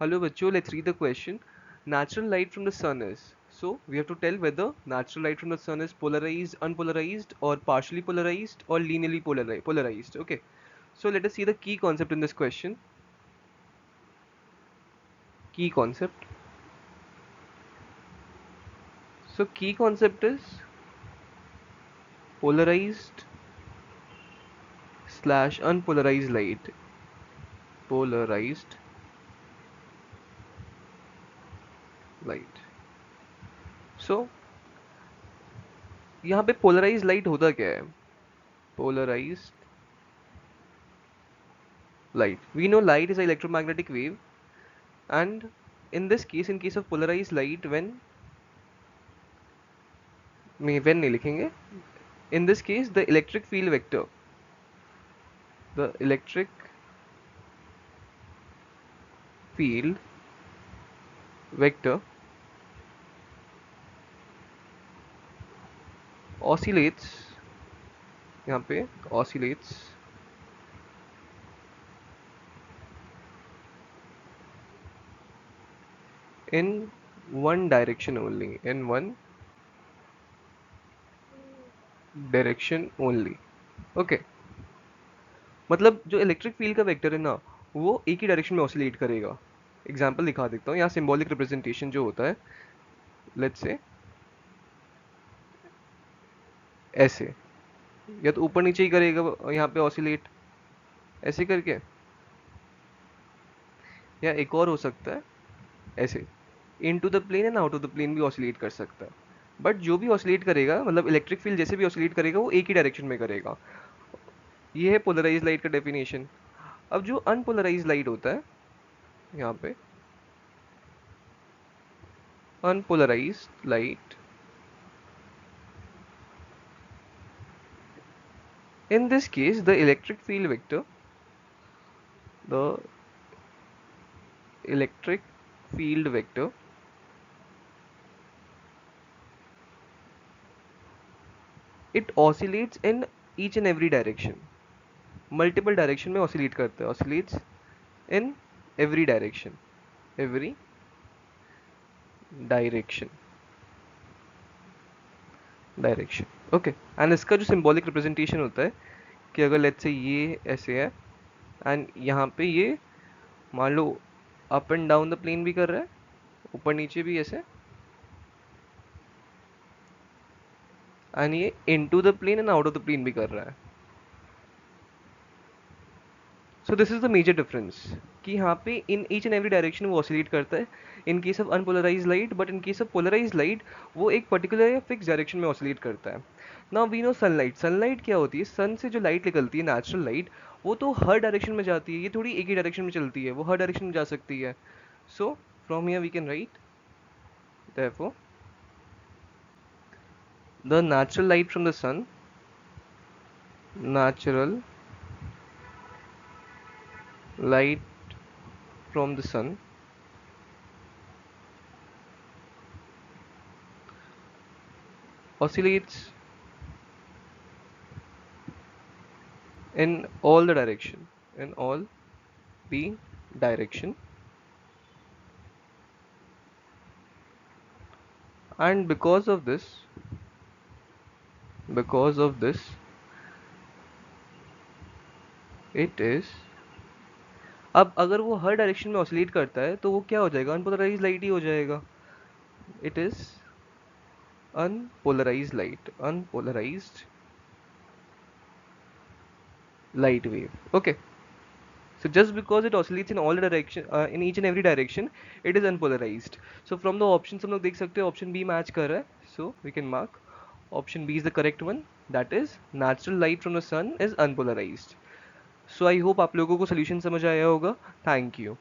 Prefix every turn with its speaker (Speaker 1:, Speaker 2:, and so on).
Speaker 1: Hello bachcho, let's read the question. Natural light from the sun is. So we have to tell whether natural light from the sun is polarized, unpolarized, or partially polarized, or linearly polarized. Okay. So let us see the key concept in this question. Key concept. So key concept is polarized slash unpolarized light. Polarized light. So यहाँ पे polarise light होता क्या है? Polarise light. We know light is an electromagnetic wave, and in this case, in case of polarized light, when नहीं लिखेंगे, in this case, the electric field vector oscillates, यहाँ पे oscillates in one direction only, okay. मतलब जो electric field का vector है ना, वो एक ही डायरेक्शन में ऑसिलेट करेगा. एग्जांपल दिखा देता हूँ. यहाँ सिंबॉलिक रिप्रेजेंटेशन जो होता है, लेट्स से ऐसे, या तो ऊपर नीचे ही करेगा यहाँ पे ऑसिलेट ऐसे करके, या एक और हो सकता है ऐसे, into the plane and out of the plane भी ऑसिलेट कर सकता है. बट जो भी ऑसिलेट करेगा, मतलब इलेक्ट्रिक फील्ड जैसे भी ऑसिलेट करेगा, वो एक ही डायरेक्शन में करेगा. ये है पोलराइज लाइट का डेफिनेशन. अब जो अनपोलराइज लाइट होता है, यहाँ पे unpolarise light, in this case the electric field vector it oscillates in each and every direction. Multiple direction में ऑसिलेट करता है. Oscillates in every direction, every direction, okay. And इसका जो सिंबॉलिक रिप्रेजेंटेशन होता है कि अगर लेट्स से ये ऐसे है, एंड यहाँ पे ये मान लो up and down the plane भी कर रहा है, ऊपर नीचे भी ऐसे, एंड ये into the plane and out of the plane भी कर रहा है. So this is the major difference कि यहाँ पे in each and every direction वो ऑसिलेट करता है in case of unpolarise light, but in case of polarise light वो एक पर्टिकुलर या फिक्स डायरेक्शन में ऑसिलेट करता है. Now we know sunlight. Sunlight क्या होती है? सन से जो लाइट निकलती है, नेचुरल लाइट, वो तो हर डायरेक्शन में जाती है. ये थोड़ी एक ही डायरेक्शन में चलती है, वो हर डायरेक्शन में जा सकती है. So from here we can write therefore the natural light from the sun, natural light from the sun oscillates in all the direction, in all the direction, and because of this it is. अब अगर वो हर direction में oscillate करता है तो वो क्या हो जाएगा? अनपोलराइज लाइट ही हो जाएगा. It is unpolarise light wave. Okay. So just because it oscillates in all the direction, in each and every direction, it is unpolarized. So from the options हम लोग देख सकते हैं option B match कर रहा है. So we can mark option B is the correct one. That is natural light from the sun is unpolarized. So I hope आप लोगों को solution समझ आया होगा. Thank you.